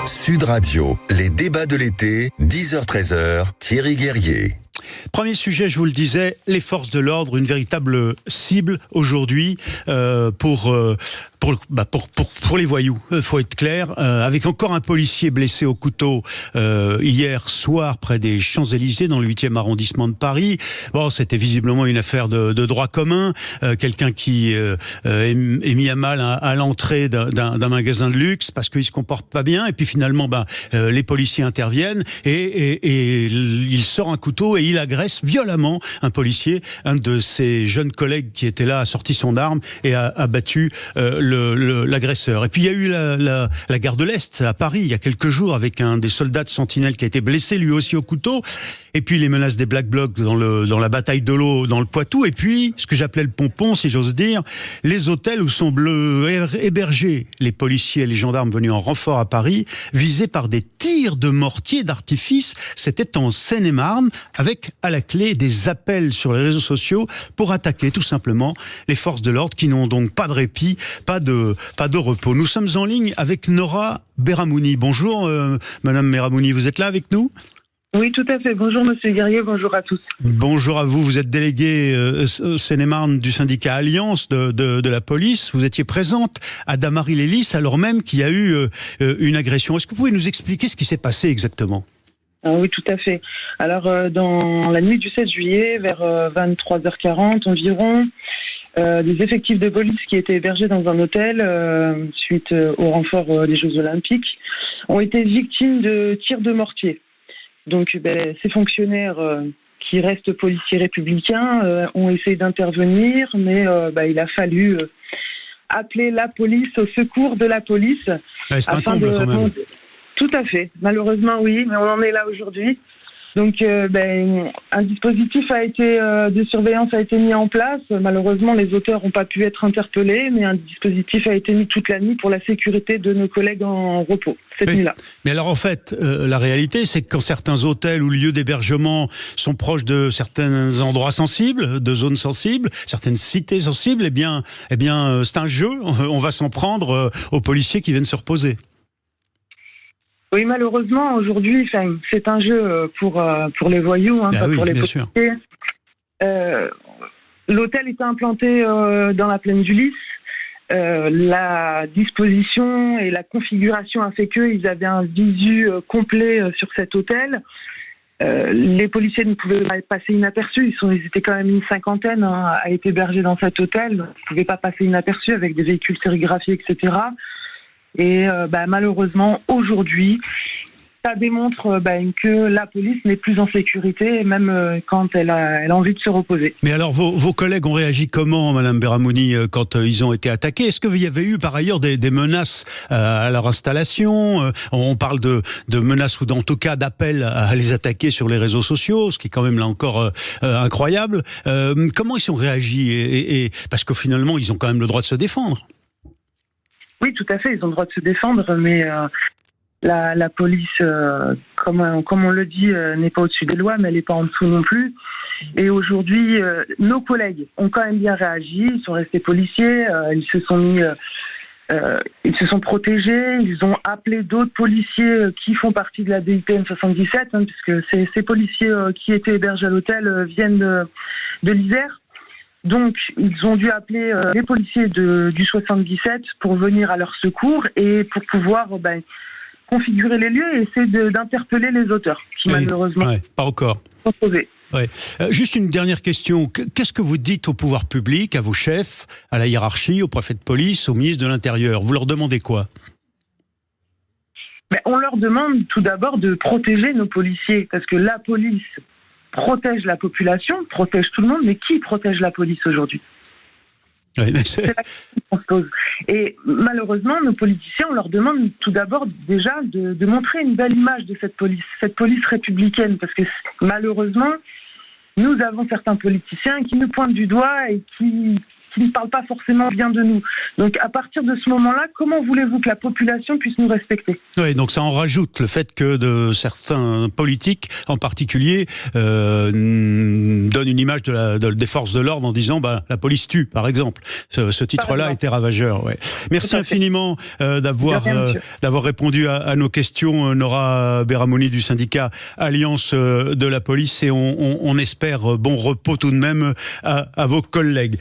Sud Radio, les débats de l'été, 10h-13h, Thierry Guerrier. Premier sujet, je vous le disais, les forces de l'ordre, une véritable cible aujourd'hui pour les voyous. Il faut être clair, avec encore un policier blessé au couteau hier soir près des Champs-Élysées dans le 8e arrondissement de Paris. Bon, c'était visiblement une affaire de droit commun, quelqu'un qui est mis à mal à l'entrée d'un magasin de luxe parce qu'il se comporte pas bien, et puis finalement les policiers interviennent et il sort un couteau et il agresse violemment un policier. Un de ses jeunes collègues qui était là a sorti son arme et a battu l'agresseur. Et puis il y a eu la gare de l'Est à Paris il y a quelques jours avec un des soldats de Sentinelle qui a été blessé lui aussi au couteau. Et puis les menaces des Black Blocs dans la bataille de l'eau dans le Poitou. Et puis ce que j'appelais le pompon, si j'ose dire, les hôtels où sont hébergés les policiers et les gendarmes venus en renfort à Paris, visés par des tirs de mortier d'artifice. C'était en Seine-et-Marne, avec à la clé des appels sur les réseaux sociaux pour attaquer tout simplement les forces de l'ordre qui n'ont donc pas de répit, pas de repos. Nous sommes en ligne avec Nora Beramouni. Bonjour Madame Beramouni, vous êtes là avec nous ? Oui, tout à fait. Bonjour Monsieur Guerrier, bonjour à tous. Bonjour à vous, vous êtes déléguée Seine-et-Marne du syndicat Alliance de la police. Vous étiez présente à Damary-les-Lys alors même qu'il y a eu une agression. Est-ce que vous pouvez nous expliquer ce qui s'est passé exactement ? Oui, tout à fait. Alors, dans la nuit du 16 juillet, vers 23h40 environ, des effectifs de police qui étaient hébergés dans un hôtel suite au renfort des Jeux Olympiques ont été victimes de tirs de mortier. Donc, ces fonctionnaires qui restent policiers républicains ont essayé d'intervenir, mais il a fallu appeler la police au secours de la police. Ouais, c'est un comble quand même. Tout à fait. Malheureusement, oui, mais on en est là aujourd'hui. Donc, un dispositif de surveillance a été mis en place. Malheureusement, les auteurs n'ont pas pu être interpellés, mais un dispositif a été mis toute la nuit pour la sécurité de nos collègues en repos cette nuit-là. Mais alors, en fait, la réalité, c'est que quand certains hôtels ou lieux d'hébergement sont proches de certains endroits sensibles, de zones sensibles, certaines cités sensibles, eh bien, c'est un jeu. On va s'en prendre aux policiers qui viennent se reposer. Oui, malheureusement, aujourd'hui, c'est un jeu pour les voyous, pas pour les policiers. L'hôtel était implanté dans la plaine du Lys. La disposition et la configuration a fait qu'ils avaient un visu complet sur cet hôtel. Les policiers ne pouvaient pas passer inaperçus. Ils étaient quand même une cinquantaine à être hébergés dans cet hôtel. Ils ne pouvaient pas passer inaperçus avec des véhicules sérigraphiés, etc. Et malheureusement, aujourd'hui, ça démontre que la police n'est plus en sécurité, même quand elle a envie de se reposer. Mais alors, vos collègues ont réagi comment, Madame Beramouni, quand ils ont été attaqués ? Est-ce qu'il y avait eu, par ailleurs, des menaces à leur installation ? On parle de menaces ou en tout cas d'appels à les attaquer sur les réseaux sociaux, ce qui est quand même là encore incroyable. Comment ils ont réagi parce que finalement, ils ont quand même le droit de se défendre. Oui, tout à fait, ils ont le droit de se défendre, mais la police, comme on le dit, n'est pas au-dessus des lois, mais elle n'est pas en dessous non plus. Et aujourd'hui, nos collègues ont quand même bien réagi, ils sont restés policiers, ils se sont protégés, ils ont appelé d'autres policiers qui font partie de la DIPN 77, puisque ces policiers qui étaient hébergés à l'hôtel viennent de l'Isère. Donc, ils ont dû appeler les policiers du 77 pour venir à leur secours et pour pouvoir configurer les lieux et essayer d'interpeller les auteurs, qui malheureusement pas encore sont sauvés. Ouais. Juste une dernière question. Qu'est-ce que vous dites au pouvoir public, à vos chefs, à la hiérarchie, au préfet de police, au ministre de l'Intérieur ? Vous leur demandez quoi ? On leur demande tout d'abord de protéger nos policiers, parce que la police protège la population, protège tout le monde, mais qui protège la police aujourd'hui ? C'est la question qu'on se pose. Et malheureusement, nos politiciens, on leur demande tout d'abord déjà de montrer une belle image de cette police républicaine, parce que malheureusement, nous avons certains politiciens qui nous pointent du doigt et qui qui ne parlent pas forcément bien de nous. Donc à partir de ce moment-là, comment voulez-vous que la population puisse nous respecter ? Oui, donc ça en rajoute le fait que de certains politiques, en particulier, donnent une image des forces de l'ordre en disant la police tue, par exemple. Ce titre-là était ravageur. Ouais. Merci infiniment d'avoir répondu à nos questions, Nora Beramouni du syndicat Alliance de la police, et on espère bon repos tout de même à vos collègues.